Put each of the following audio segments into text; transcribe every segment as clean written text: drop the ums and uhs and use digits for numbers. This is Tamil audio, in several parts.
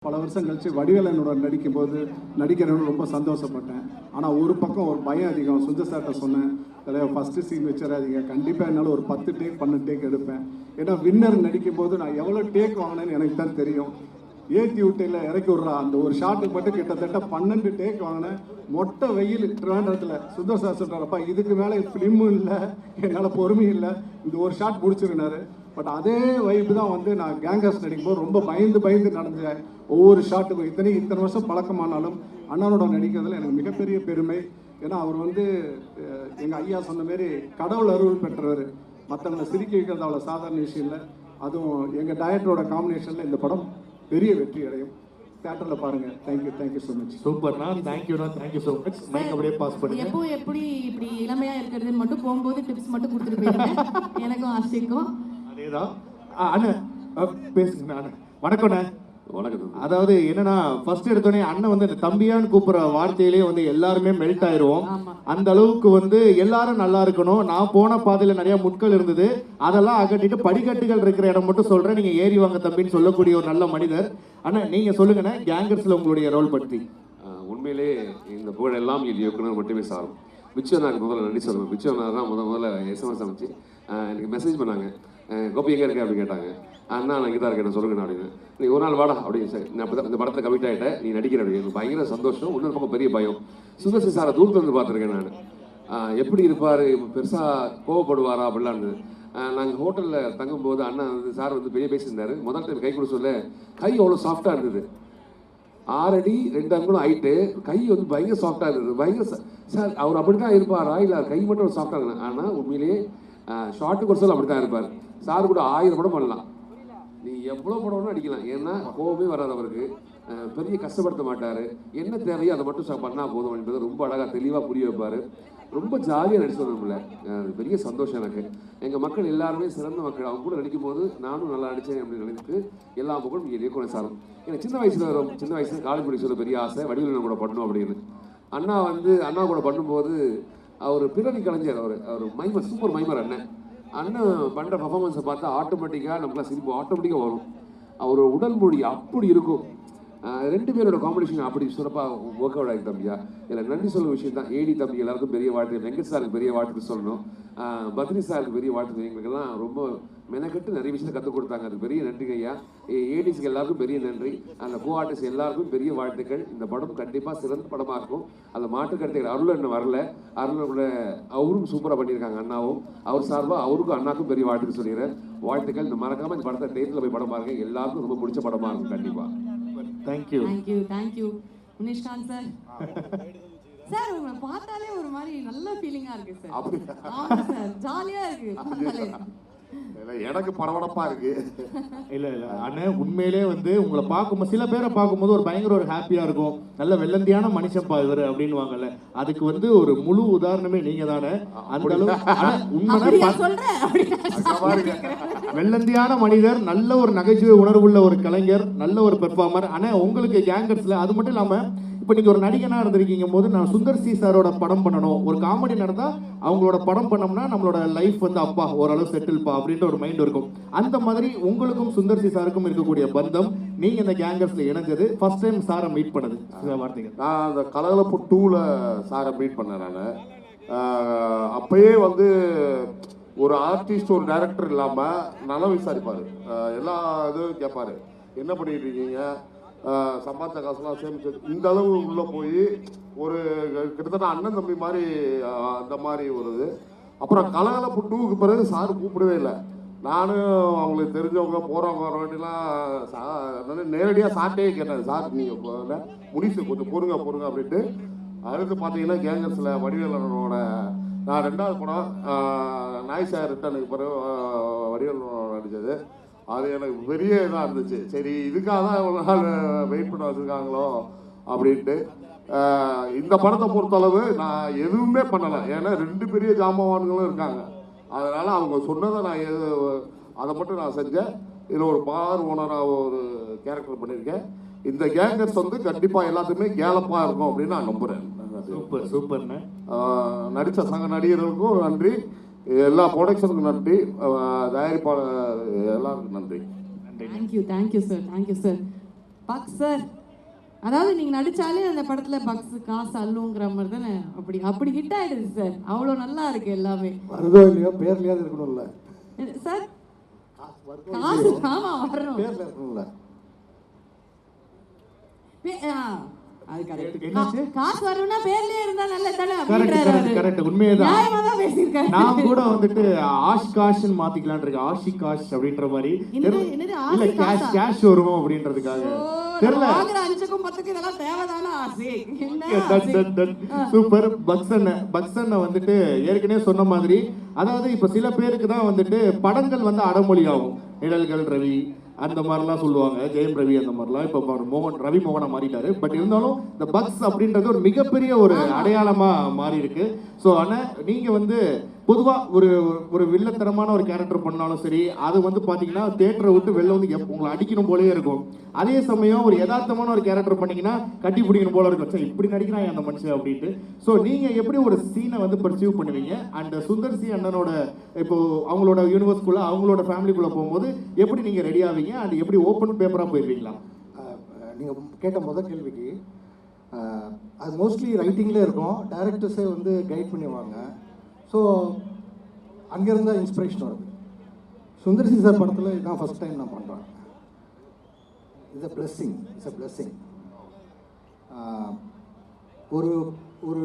பல வருஷம் கழிச்சு வடிவேலனோட நடிக்கிறேன்னு ரொம்ப சந்தோஷப்பட்டேன். ஆனால் ஒரு பக்கம் ஒரு பயம் அதிகம். சுந்தர் சார்கிட்ட சொன்னேன், தலைவர் ஃபஸ்ட்டு சீன் வச்சிடாதீங்க, கண்டிப்பாக என்னால் ஒரு 10 டேக் 12 டேக் எடுப்பேன். ஏன்னா வின்னர் நடிக்கும்போது நான் எவ்வளோ டேக் வாங்கினேன்னு எனக்கு தான் தெரியும். ஏற்றி விட்டையில் இறக்கி விட்றா அந்த ஒரு ஷாட்டுக்கு மட்டும் கிட்டத்தட்ட 12 டேக் வாங்கினேன். மொட்டை வெயில் ட்ரிவாண்டத்தில். சுந்தர் சார் சொல்கிறாரப்பா இதுக்கு மேலே ஃபிலிமும் இல்லை, என்னால் பொறுமையும் இல்லை, இந்த ஒரு ஷாட் முடிச்சிருந்தாரு. பட் அதே வைப்பு தான் வந்து நான் கேங்கர்ஸ் நடிக்கும்போது ரொம்ப பயந்து நடந்தேன். ஒவ்வொரு ஷாட்டுக்கும் இத்தனை வருஷம் பழக்கமானாலும் அண்ணனோட நடிக்கிறதுல எனக்கு மிகப்பெரிய பெருமை. ஏன்னா அவர் வந்து எங்கள் ஐயா சொன்ன மாரி கடவுள் அருள் பெற்றவர். மற்றவங்களை சிரிக்க வைக்கிறது அவ்வளோ சாதாரண விஷயம் இல்லை. அதுவும் எங்கள் டயட்டரோட காம்பினேஷனில் இந்த படம் பெரிய வெற்றி அடையும். தியேட்டரில் பாருங்கள். Thank you so much. சூப்பர்ண்ணா, தேங்க்யூ ஸோ மச். மைக் அப்படியே பாஸ் பண்ணுங்க. எப்போ எப்படி இப்படி இளமையாக இருக்கிறதுன்னு மட்டும் போகும்போது டிப்ஸ் மட்டும் கொடுத்துட்டு போயிருக்கேன் எனக்கும் ஆசைக்கும். அதேதான் அண்ணன் பேசுங்கண்ணா. அண்ணன் வணக்கண்ணே. வணக்கம். அதாவது என்னன்னா ஃபர்ஸ்ட் எடுத்தோடனே அண்ணன் வந்து இந்த தம்பியான்னு கூப்பிடுற வார்த்தையிலேயே வந்து எல்லாருமே மெல்ட் ஆயிடுவோம். அந்த அளவுக்கு வந்து எல்லாரும் நல்லா இருக்கணும். நான் போன பாதையில நிறைய முட்கள் இருந்தது, அதெல்லாம் அகட்டிட்டு படிக்கட்டுகள் இருக்கிற இடம் மட்டும் சொல்றேன், நீங்க ஏறி வாங்க தம்பின்னு சொல்லக்கூடிய ஒரு நல்ல மனிதர். அண்ணா நீங்க சொல்லுங்கண்ணே, கேங்கர்ஸ்ல உங்களுடைய ரோல் பற்றி. உண்மையிலே இந்த புகழ் எல்லாம் இது இயக்குனர் மட்டுமே சாரும். விச்சனாக்கு முதல்ல நன்றி சொல்லணும். விச்சனா தான் முதல்ல எஸ்எம்எஸ் அமைச்சு எனக்கு மெசேஜ் பண்ணாங்க, கோபி எங்கே இருக்கேன் அப்படின்னு கேட்டாங்க. அண்ணா நான் இங்கே தான் இருக்கேன் சொல்லுங்கண்ணா அப்படின்னு. நீ ஒரு நாள் வாடா அப்படின்னு சார், நான் அப்போ தான் இந்த படத்தை கமிட் ஆகிட்டேன், நீ நடிக்கிற அப்படின்னு. எனக்கு பயங்கர சந்தோஷம். இன்னொரு பக்கம் பெரிய பயம். சுந்தர்சி சாரை தூரத்தில் வந்து பார்த்துருக்கேன் நான். எப்படி இருப்பார், பெருசாக கோவப்படுவாரா அப்படிலான்னு. நாங்கள் ஹோட்டலில் தங்கும்போது அண்ணா வந்து சார் வந்து பெரிய பேசியிருந்தார். முதல் டைம் கை கொடுக்க சொல்ல கை அவ்வளோ சாஃப்டாக இருந்தது. 6 அடி 2 அங்குலம் ஹைட்டு, கை வந்து பயங்கர சாஃப்டாக இருந்தது. பயங்கர சார் அவர் அப்படி தான் இருப்பாரா இல்லை கை மட்டும் சாஃப்டாக இருந்தது. ஆனால் உண்மையிலேயே ஷார்ட்டுக்கு ஒரு சொல்ல அப்படி தான் இருப்பார். சார் கூட 1000 படம் பண்ணலாம், நீ எவ்வளோ படம்னு அடிக்கலாம். ஏன்னா கோவமே வராது அவருக்கு. பெரிய கஷ்டப்படுத்த மாட்டார். என்ன தேவையோ அதை மட்டும் பண்ணால் போதும் என்பதை ரொம்ப அழகாக தெளிவாக புரிய வைப்பார். ரொம்ப ஜாலியாக நடிச்சு வரணும்ல, பெரிய சந்தோஷம் எனக்கு. எங்கள் மக்கள் எல்லாருமே சிறந்த மக்கள். அவங்க கூட நடிக்கும் போது நானும் நல்லா நடித்தேன் அப்படின்னு நினைத்து எல்லா மக்களும் இங்கே இயக்குனர் சாரும். எனக்கு சின்ன வயசில் காலேஜ் படிக்க சொல்ல பெரிய ஆசை, வடிவேலன் கூட பண்ணணும் அப்படின்னு. அண்ணா கூட பண்ணும்போது அவர் பிறவி கலைஞர், அவர் மைமர், சூப்பர் மைமர் அண்ணன் பண்ணுற பர்ஃபார்மன்ஸை பார்த்தா ஆட்டோமேட்டிக்காக நமக்குலாம் சிரிப்பு ஆட்டோமேட்டிக்காக வரும். அவர் உடல் மொழி அப்படி இருக்கும். 2 பேரோட காம்படிஷன் அப்படி சிறப்பாக ஒர்க் அவுட் ஆகி தம்பியா. இதில் நன்றி சொல்ல விஷயம் தான். ஏடி தம்பி எல்லாருக்கும் பெரிய வாழ்த்து, வெங்கட் சாருக்கு பெரிய வாழ்த்து சொல்லணும், பத்ரி சாருக்கு பெரிய வாழ்த்து. எங்களுக்கெல்லாம் ரொம்ப மெனக்கட்டு நிறைய விஷயத்தை கற்றுக் கொடுத்தாங்க, அதுக்கு பெரிய நன்றிங்க ஐயா. ஏடிஸ்க்கு எல்லாருக்கும் பெரிய நன்றி. அந்த கோ ஆர்டிஸ்ட் எல்லாருக்கும் பெரிய வாழ்த்துக்கள். இந்த படம் கண்டிப்பாக சிறந்த படமாக இருக்கும். அந்த மாட்டு கருத்துக்கள் அருள் இன்னும் வரல, அருளோட அவரும் சூப்பராக பண்ணியிருக்காங்க. அண்ணாவும் அவர் சார்பாக அவருக்கும் அண்ணாக்கும் பெரிய வாழ்த்துக்கு சொல்லிடுறேன். வாழ்த்துக்கள். இந்த மறக்காமல் இந்த படத்தை தேட்டரில் போய் படம் பாருங்க, எல்லாருக்கும் ரொம்ப பிடிச்ச படமாக இருக்கும் கண்டிப்பாக. Thank you Munishkanth sir. சார் உங்களை பார்த்தாலே ஒரு மாதிரி நல்ல ஃபீலிங்கா இருக்கு சார். ஆமா சார், ஜாலியா இருக்கு பார்த்தாலே. எனக்கு பரபரப்பா இருக்கு. இல்ல அண்ணன் உண்மையிலே வந்து உங்களை பார்க்கும்போது, சில பேரை பார்க்கும்போது ஒரு பயங்கர ஒரு ஹாப்பியா இருக்கும். நல்ல வெள்ளந்தியான மனுஷன் இவர் அப்படின்னு வாங்கல. அதுக்கு வந்து ஒரு முழு உதாரணமே நீங்க தானே. அந்த அளவுக்கு வெள்ளந்தியான மனிதர், நல்ல ஒரு நகைச்சுவை உணர்வுள்ள ஒரு கலைஞர், நல்ல ஒரு பெர்ஃபார்மர். ஆனா உங்களுக்கு கேங்கர்ஸ்ல அது மட்டும் இல்லாம இப்போ நீங்கள் ஒரு நடிகனா இருந்திருக்கீங்க போது, நான் சுந்தர் சி சாரோட படம் பண்ணணும், ஒரு காமெடி நடந்தால் அவங்களோட படம் பண்ணோம்னா நம்மளோட லைஃப் வந்து அப்பா ஓரளவு செட்டில்ப்பா அப்படின்ற ஒரு மைண்ட் இருக்கும். அந்த மாதிரி உங்களுக்கும் சுந்தர் சி சாருக்கும் இருக்கக்கூடிய பந்தம், நீங்கள் இந்த கேங்கர்ஸில் இணைஞ்சது ஃபர்ஸ்ட் டைம் சாரை மீட் பண்ணது வார்த்தைகள். நான் அந்த கலகலப்பு 2ல் சாரை மீட் பண்ணேன். நான் அப்பயே வந்து ஒரு ஆர்டிஸ்ட் ஒரு டைரக்டர் இல்லாமல் நல்லா விசாரிப்பார், எல்லா இதுவும் கேட்பார். என்ன பண்ணிட்டு இருக்கீங்க, சம்பாதிச்ச காசுலாம் சேமிச்சு, இந்த அளவு உள்ளே போய் ஒரு கிட்டத்தட்ட அண்ணன் தம்பி மாதிரி அந்த மாதிரி ஒரு இது. அப்புறம் கலகலப்பு 2க்கு பிறகு சார் கூப்பிடவே இல்லை. நானும் அவங்களுக்கு தெரிஞ்சவங்க போகிறவங்க வர வேண்டியலாம் நேரடியாக சார்ட்டே கேட்டேன், சார் நீங்கள் முடிச்சு கொஞ்சம் பொறுங்க அப்படின்ட்டு. அடுத்து பார்த்தீங்கன்னா கேங்கர்ஸில் வடிவேலனோட நான் 2வது படம் நாய் சார் ரிட்டனுக்கு பிறகு வடிவேலனோட நடித்தது. அது எனக்கு பெரிய இதாக இருந்துச்சு. சரி இதுக்காக தான் இவ்வளோ நாள் வெயிட் பண்ண வச்சுருக்காங்களோ அப்படின்ட்டு. இந்த படத்தை பொறுத்தளவு நான் எதுவுமே பண்ணலை, ஏன்னா 2 பெரிய ஜாம்பவான்களும் இருக்காங்க. அதனால் அவங்க சொன்னதை நான் அதை மட்டும் நான் செஞ்சேன். இதில் ஒரு பார் ஓனராக ஒரு கேரக்டர் பண்ணியிருக்கேன். இந்த கேங்கர்ஸ் வந்து கண்டிப்பாக எல்லாத்துக்குமே கேலப்பாக இருக்கும் அப்படின்னு நான் நம்புகிறேன். சூப்பர்ண்ணே. நடித்த சக நடிகர்களுக்கும் நன்றி, எல்லா ப்ரொடக்ஷனுக்கும் நன்றி, தயாரிப்பாளர் எல்லாருக்கும் நன்றி. Thank you sir. பக்ஸ் சார், அதாவது நீங்க நடிச்சாலே அந்த படத்துல பக்ஸ் காசு அள்ளுங்கிற மாதிரி தானே, அப்படி ஹிட் ஆயிடுது சார். அவ்வளோ நல்லா இருக்கு எல்லாமே. வருதோ இல்லையோ பேர்லயாவது இருக்கணும்ல சார். காசு ஆமா வரணும், பேர்ல இருக்கணும்ல. அது கரெக்ட். என்னாச்சு? காசு வரணும்னா பேர்லயே இருந்தா நல்லது தானே கரெக்ட் அப்படின்றாரு கரெக்ட் அவரு. கரெக்ட், உண்மையேதான். நியாயமா தான் பேசியிருக்காரு. நான் கூட வந்துட்டு ஆஷ்காஷ்னு மாத்திக்கலாம்னு இருக்கேன், ஆஷிகாஷ் அப்படின்ற மாதிரி. என்னது இல்ல ஆசி கேஷ் காசா? கேஷ் வரும் அப்படின்றதுக்காக தெரியல. வாங்குற 5க்கும் 10க்கும் இதெல்லாம் தேவைதானா ஆசி? என்ன சூப்பர். பக்ஸன்ன வந்துட்டு ஏற்கனவே சொன்ன மாதிரி, அதாவது இப்ப சில பேருக்கு தான் வந்துட்டு படங்கள் வந்து அடமொழி ஆகும். நிழல்கள் ரவி அந்த மாதிரிலாம் சொல்லுவாங்க, ஜெயம் ரவி அந்த மாதிரிலாம். இப்போ ரவி மோகனா மாறிட்டாரு. பட் இருந்தாலும் இந்த பக்ஸ் அப்படின்றது ஒரு மிகப்பெரிய ஒரு அடையாளமா மாறி இருக்கு. ஸோ ஆனால் நீங்க வந்து பொதுவாக ஒரு வில்லத்தனமான ஒரு கேரக்டர் பண்ணாலும் சரி, அது வந்து பார்த்தீங்கன்னா தேட்டரை விட்டு வெளில வந்து உங்களை அடிக்கணும் போலே இருக்கும். அதே சமயம் ஒரு யதார்த்தமான ஒரு கேரக்டர் பண்ணீங்கன்னா கட்டி பிடிக்கணும் போல இருக்கும், சரி இப்படி நடிக்கிறாங்க அந்த மனுஷன் அப்படின்ட்டு. ஸோ நீங்கள் எப்படி ஒரு சீனை வந்து பர்சீவ் பண்ணுவீங்க? அண்ட் சுந்தர் சி அண்ணனோட இப்போ அவங்களோட யூனிவர்ஸ்குள்ளே அவங்களோட ஃபேமிலிக்குள்ளே போகும்போது எப்படி நீங்கள் ரெடி ஆவீங்க? அண்ட் எப்படி ஓப்பன் பேப்பராக போயிருவீங்களா? நீங்கள் கேட்ட முதல் கேள்விக்கு அது மோஸ்ட்லி ரைட்டிங்கில் இருக்கும். டைரக்டர்ஸே வந்து கைட் பண்ணுவாங்க. ஸோ அங்கேருந்தா இன்ஸ்பிரேஷன் வருது. சுந்தர் சி சார் படத்தில் இதுதான் ஃபஸ்ட் டைம் நான் பண்ணுறேன். It's a blessing. ஒரு ஒரு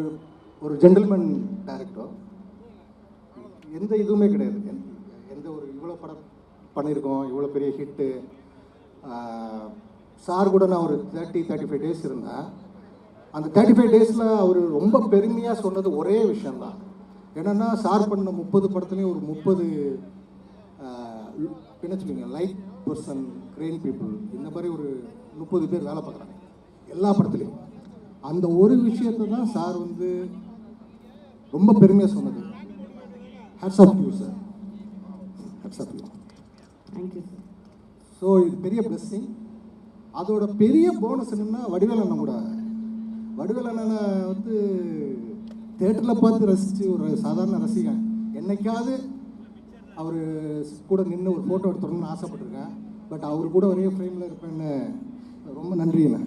ஒரு ஜென்டில்மேன் டைரக்டர், எந்த இதுவுமே கிடையாது. எந்த ஒரு இவ்வளோ படம் பண்ணியிருக்கோம், இவ்வளோ பெரிய ஹிட்டு. சார் கூட நான் ஒரு 35 டேஸ் இருந்தேன். அந்த 35 டேஸில் அவர் ரொம்ப பெருமையாக சொன்னது ஒரே விஷயந்தான். என்னென்னா சார் பண்ண 30 படத்துலேயும் ஒரு 30 என்ன சொல்லுவீங்க, லைட் பர்சன், கிரெயின் பீப்புள், இந்த மாதிரி ஒரு 30 பேர் வேலை பார்க்குறாங்க எல்லா படத்துலையும். அந்த ஒரு விஷயத்தை தான் சார் வந்து ரொம்ப பெருமையாக சொன்னது. Hats off you sir, hats off you. Thank you sir. So இது பெரிய பிளெஸ்ஸிங். அதோட பெரிய போனஸ் என்னென்னா வடிவேல் அண்ணன் கூட. வடிவேல் அண்ணனை வந்து தேட்டரில் பார்த்து ரசித்து ஒரு சாதாரண ரசிகன். என்னைக்காவது அவர் கூட நின்று ஒரு ஃபோட்டோ எடுத்துடணும்னு ஆசைப்பட்டிருக்கேன். பட் அவர் கூட ஒரே ஃப்ரேமில் இருப்பேன்னு ரொம்ப நன்றிண்ணே.